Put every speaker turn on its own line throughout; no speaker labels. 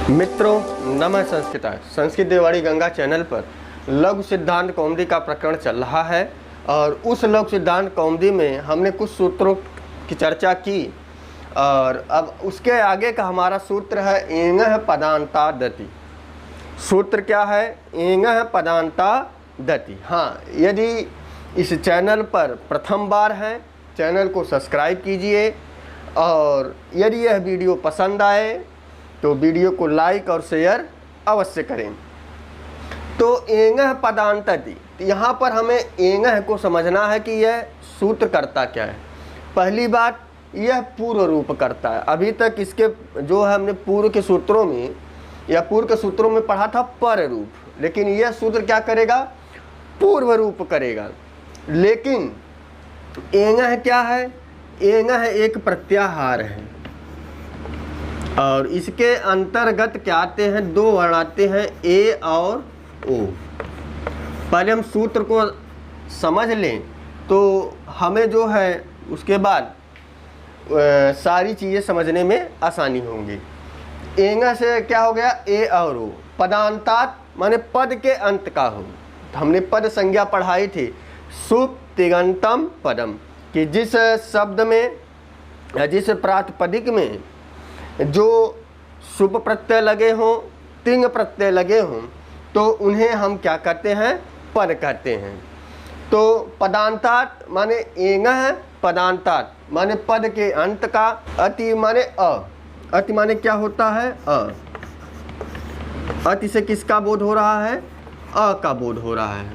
मित्रों, नमः संस्कृताय। संस्कृत देववाणी गंगा चैनल पर लघु सिद्धांत कौमुदी का प्रकरण चल रहा है और उस लघु सिद्धांत कौमुदी में हमने कुछ सूत्रों की चर्चा की और अब उसके आगे का हमारा सूत्र है एंगः पदान्ता दति। सूत्र क्या है? एंगः पदान्ता दति। हाँ, यदि इस चैनल पर प्रथम बार है, चैनल को सब्सक्राइब कीजिए और यदि यह वीडियो पसंद आए तो वीडियो को लाइक और शेयर अवश्य करें। तो एंगः पदान्तति, यहाँ पर हमें एंगः को समझना है कि यह सूत्र करता क्या है। पहली बात, यह पूर्व रूप करता है। अभी तक इसके जो है हमने पूर्व के सूत्रों में पढ़ा था पर रूप, लेकिन यह सूत्र क्या करेगा? पूर्व रूप करेगा। लेकिन एंगः क्या है? एंगः एक प्रत्याहार है और इसके अंतर्गत क्या आते हैं? दो वर्ण आते हैं, ए और ओ। पहले हम सूत्र को समझ लें तो हमें जो है उसके बाद सारी चीज़ें समझने में आसानी होंगी। एंगः से क्या हो गया? ए और ओ। पदान्तात माने पद के अंत का हो। हमने पद संज्ञा पढ़ाई थी, सुप तिङन्तं पदम, कि जिस शब्द में या जिस प्रातिपदिक में जो शुभ प्रत्यय लगे हों, तिंग प्रत्यय लगे हों, तो उन्हें हम क्या कहते हैं? पद कहते हैं। तो पदान्तात माने एंगः पदान्तात माने पद के अंत का। अति माने अ। अति माने क्या होता है? अ। अति से किसका बोध हो रहा है? अ का बोध हो रहा है।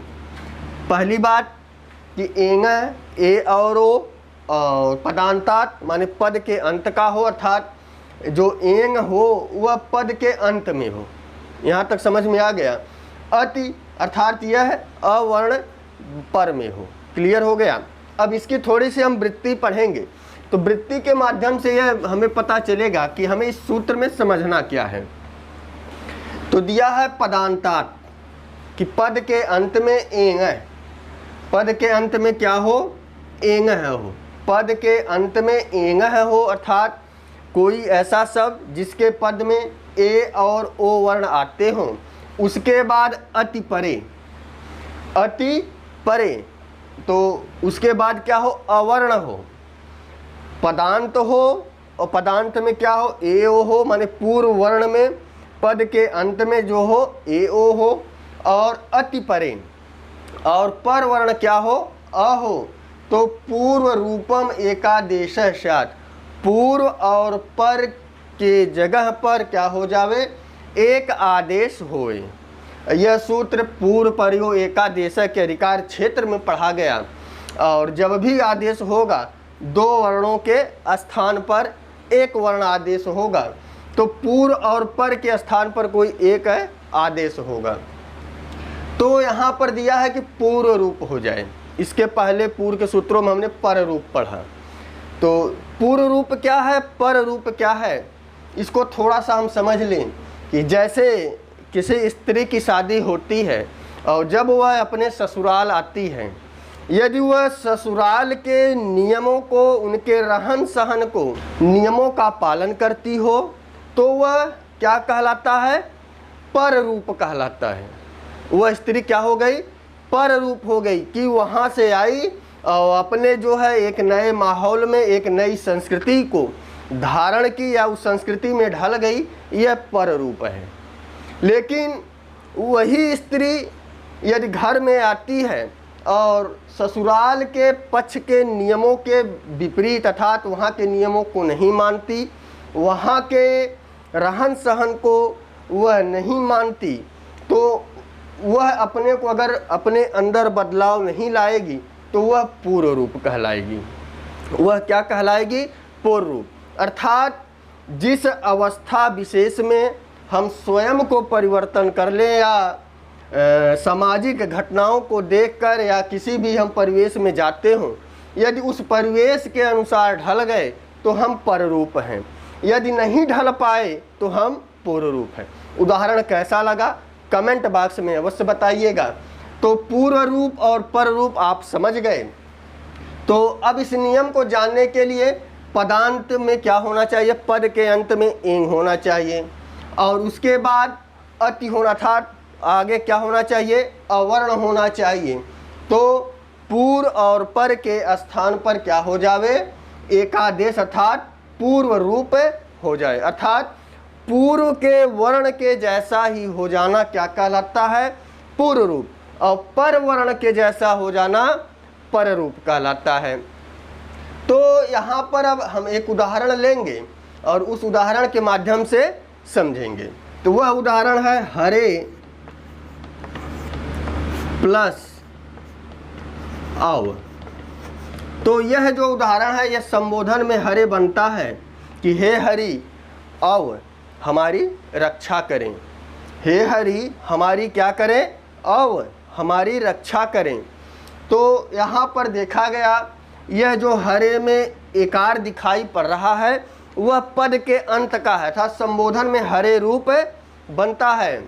पहली बात कि एंगः ए और ओ, और पदान्तात माने पद के अंत का हो, अर्थात जो एंग हो वह पद के अंत में हो। यहाँ तक समझ में आ गया। अति अर्थात यह अवर्ण पर में हो। क्लियर हो गया। अब इसकी थोड़ी सी हम वृत्ति पढ़ेंगे तो वृत्ति के माध्यम से यह हमें पता चलेगा कि हमें इस सूत्र में समझना क्या है। तो दिया है पदान्तात कि पद के अंत में एंगः, पद के अंत में क्या हो? एंगः हो। पद के अंत में एंगः हो अर्थात कोई ऐसा शब्द जिसके पद में ए और ओ वर्ण आते हों, उसके बाद अति परे, अति परे, तो उसके बाद क्या हो? अवर्ण हो। पदांत हो और पदांत में क्या हो? ए ओ हो, माने पूर्व वर्ण में पद के अंत में जो हो ए ओ हो, और अति परे और पर वर्ण क्या हो? अ हो। तो पूर्व रूपम एकादेशः स्यात्, पूर्व और पर के जगह पर क्या हो जावे? एक आदेश होए। यह सूत्र पूर्व परयो एकादेशः के अधिकार क्षेत्र में पढ़ा गया और जब भी आदेश होगा दो वर्णों के स्थान पर एक वर्ण आदेश होगा, तो पूर्व और पर के स्थान पर कोई एक आदेश होगा। तो यहाँ पर दिया है कि पूर्व रूप हो जाए। इसके पहले पूर्व के सूत्रों में हमने पर रूप पढ़ा। तो पूर्व रूप क्या है, पर रूप क्या है, इसको थोड़ा सा हम समझ लें कि जैसे किसी स्त्री की शादी होती है और जब वह अपने ससुराल आती है, यदि वह ससुराल के नियमों को, उनके रहन सहन को, नियमों का पालन करती हो, तो वह क्या कहलाता है? पर रूप कहलाता है। वह स्त्री क्या हो गई? पर रूप हो गई कि वहाँ से आई और अपने जो है एक नए माहौल में एक नई संस्कृति को धारण की या उस संस्कृति में ढल गई, यह पर रूप है। लेकिन वही स्त्री यदि घर में आती है और ससुराल के पक्ष के नियमों के विपरीत अर्थात वहाँ के नियमों को नहीं मानती, वहाँ के रहन सहन को वह नहीं मानती, तो वह अपने को अगर अपने अंदर बदलाव नहीं लाएगी तो वह पूर्व रूप कहलाएगी। वह क्या कहलाएगी? पूर्व रूप। अर्थात जिस अवस्था विशेष में हम स्वयं को परिवर्तन कर लें या सामाजिक घटनाओं को देखकर या किसी भी हम परिवेश में जाते हों, यदि उस परिवेश के अनुसार ढल गए तो हम पर रूप हैं, यदि नहीं ढल पाए तो हम पूर्व रूप हैं। उदाहरण कैसा लगा कमेंट बॉक्स में अवश्य बताइएगा। तो पूर्व रूप और पर रूप आप समझ गए। तो अब इस नियम को जानने के लिए पदांत में क्या होना चाहिए? पद के अंत में एंग होना चाहिए। और उसके बाद अति होना था, आगे क्या होना चाहिए, अवर्ण होना चाहिए। तो पूर्व और पर के स्थान पर क्या हो जावे, एकादेश अर्थात पूर्व रूप हो जाए, अर्थात पूर्व के वर्ण के जैसा ही हो जाना क्या कहलाता है, पूर्व रूप, और पर वर्ण के जैसा हो जाना पर रूप कहलाता है। तो यहाँ पर अब हम एक उदाहरण लेंगे और उस उदाहरण के माध्यम से समझेंगे। तो वह उदाहरण है हरे प्लस अव। तो यह जो उदाहरण है यह संबोधन में हरे बनता है कि हे हरि अव हमारी रक्षा करें, हे हरि हमारी क्या करें, अव हमारी रक्षा करें। तो यहाँ पर देखा गया यह जो हरे में एकार दिखाई पड़ रहा है वह पद के अंत का है, अर्थात संबोधन में हरे रूप बनता है।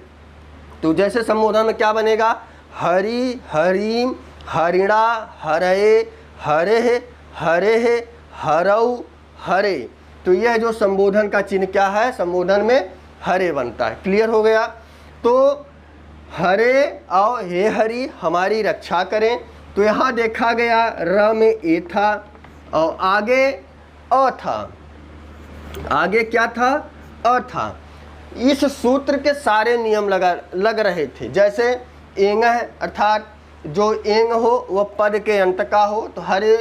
तो जैसे संबोधन में क्या बनेगा, हरि हरिम हरिणा हरे हरे हरे हरऊ हरे। तो यह जो संबोधन का चिन्ह क्या है, संबोधन में हरे बनता है। क्लियर हो गया। तो हरे और हे हरि हमारी रक्षा करें। तो यहाँ देखा गया र में ए था और आगे अ था, आगे क्या था, अ था। इस सूत्र के सारे नियम लग रहे थे। जैसे एंग है, अर्थात जो एंग हो वह पद के अंत का हो, तो हरे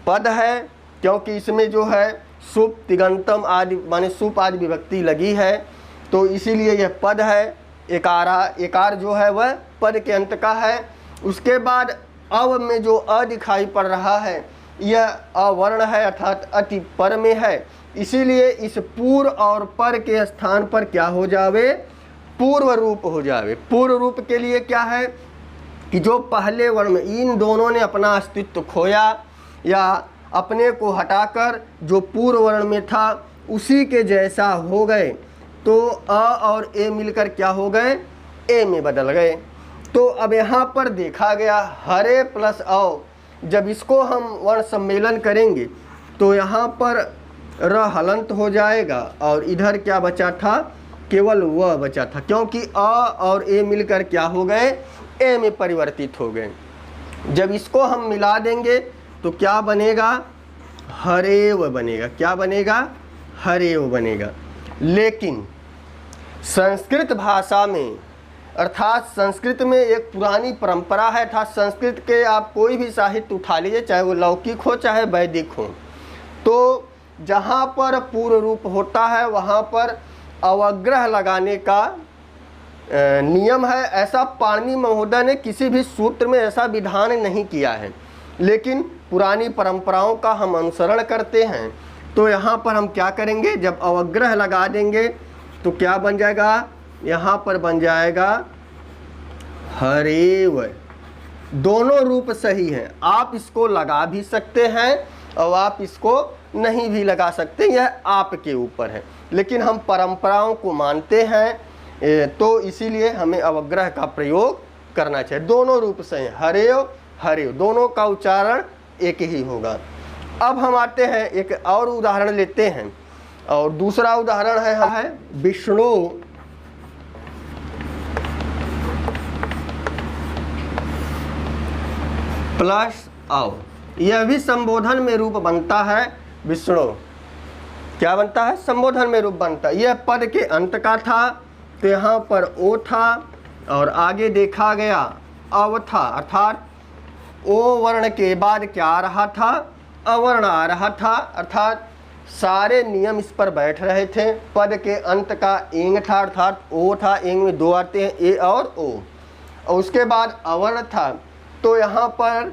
पद है क्योंकि इसमें जो है सुप तिगंतम आदि माने सुप आदि विभक्ति लगी है, तो इसीलिए यह पद है। एकार जो है वह पद के अंत का है। उसके बाद अव में जो अ दिखाई पड़ रहा है यह अवर्ण है, अर्थात अति पर में है। इसीलिए इस पूर्व और पर के स्थान पर क्या हो जावे, पूर्व रूप हो जावे। पूर्व रूप के लिए क्या है कि जो पहले वर्ण में इन दोनों ने अपना अस्तित्व खोया या अपने को हटाकर जो पूर्व वर्ण में था उसी के जैसा हो गए, तो अ और ए मिलकर क्या हो गए, ए में बदल गए। तो अब यहाँ पर देखा गया हरे प्लस अव, जब इसको हम वर्ण सम्मेलन करेंगे तो यहाँ पर र हलंत हो जाएगा और इधर क्या बचा था, केवल वह बचा था, क्योंकि अ और ए मिलकर क्या हो गए, ए में परिवर्तित हो गए। जब इसको हम मिला देंगे तो क्या बनेगा, हरेव बनेगा। क्या बनेगा, हरेव बनेगा। लेकिन संस्कृत भाषा में, अर्थात संस्कृत में एक पुरानी परंपरा है, अर्थात संस्कृत के आप कोई भी साहित्य उठा लीजिए, चाहे वो लौकिक हो चाहे वैदिक हो, तो जहाँ पर पूर्व रूप होता है वहाँ पर अवग्रह लगाने का नियम है। ऐसा पाणिनि महोदय ने किसी भी सूत्र में ऐसा विधान नहीं किया है, लेकिन पुरानी परंपराओं का हम अनुसरण करते हैं। तो यहाँ पर हम क्या करेंगे, जब अवग्रह लगा देंगे तो क्या बन जाएगा, यहाँ पर बन जाएगा हरेव। दोनों रूप सही हैं, आप इसको लगा भी सकते हैं और आप इसको नहीं भी लगा सकते, यह आपके ऊपर है। लेकिन हम परंपराओं को मानते हैं तो इसीलिए हमें अवग्रह का प्रयोग करना चाहिए। दोनों रूप सही हैं, हरेव हरेव, दोनों का उच्चारण एक ही होगा। अब हम आते हैं एक और उदाहरण लेते हैं, और दूसरा उदाहरण है विष्णु प्लस अव। यह भी संबोधन में रूप बनता है। विष्णु क्या बनता है, संबोधन में रूप बनता है। यह पद के अंत का था, तो यहाँ पर ओ था और आगे देखा गया अव था, अर्थात ओ वर्ण के बाद क्या आ रहा था, अवर्ण आ रहा था, अर्थात सारे नियम इस पर बैठ रहे थे। पद के अंत का एंग था, अर्थात ओ था, एंग में दो आते हैं, ए और ओ, और उसके बाद अवर्ण था। तो यहाँ पर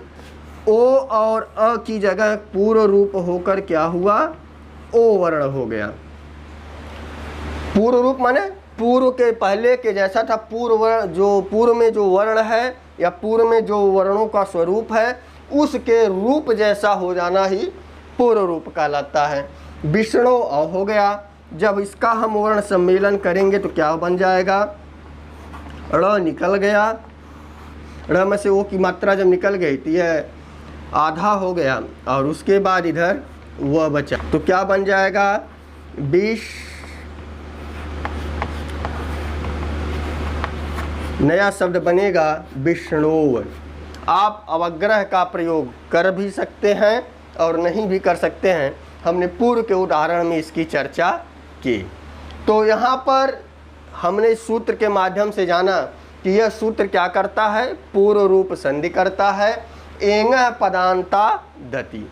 ओ और अ की जगह पूर्व रूप होकर क्या हुआ, ओ वर्ण हो गया। पूर्व रूप माने पूर्व के पहले के जैसा था। पूर्व वर्ण, जो पूर्व में जो वर्ण है या पूर्व में जो वर्णों का स्वरूप है उसके रूप जैसा हो जाना ही पूर्व रूप कहलाता है। विष्णु अ हो गया। जब इसका हम वर्ण सम्मेलन करेंगे तो क्या बन जाएगा, ड़ निकल गया। ड़ में से ओ की मात्रा जब निकल गई तो यह आधा हो गया और उसके बाद इधर वह बचा, तो क्या बन जाएगा, नया शब्द बनेगा विष्णु। आप अवग्रह का प्रयोग कर भी सकते हैं और नहीं भी कर सकते हैं, हमने पूर्व के उदाहरण में इसकी चर्चा की। तो यहाँ पर हमने सूत्र के माध्यम से जाना कि यह सूत्र क्या करता है, पूर्व रूप संधि करता है। एंग पदांता दति,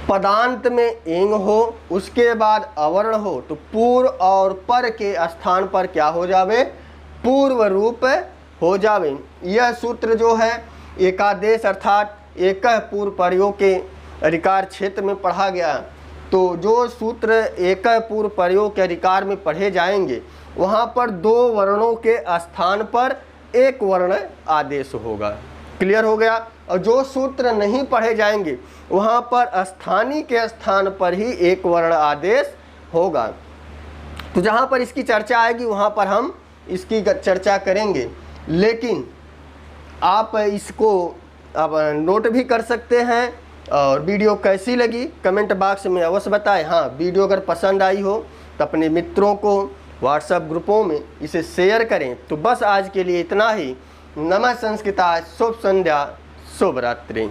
पदांत में एंग हो, उसके बाद अवर्ण हो तो पूर्व और पर के स्थान पर क्या हो जावे, पूर्व रूप हो जावे। यह सूत्र जो है एकादेश अर्थात एक पूर्व प्रयोग के अधिकार क्षेत्र में पढ़ा गया। तो जो सूत्र एक पूर्व प्रयोग के अधिकार में पढ़े जाएंगे वहाँ पर दो वर्णों के स्थान पर एक वर्ण आदेश होगा। क्लियर हो गया। और जो सूत्र नहीं पढ़े जाएंगे वहाँ पर स्थानीय के स्थान पर ही एक वर्ण आदेश होगा। तो जहाँ पर इसकी चर्चा आएगी वहाँ पर हम इसकी चर्चा करेंगे, लेकिन आप इसको अब नोट भी कर सकते हैं। और वीडियो कैसी लगी कमेंट बॉक्स में अवश्य बताएं। हाँ, वीडियो अगर पसंद आई हो तो अपने मित्रों को व्हाट्सएप ग्रुपों में इसे शेयर करें। तो बस आज के लिए इतना ही। नमः संस्कृताय, शुभ संध्या, शुभ रात्रि।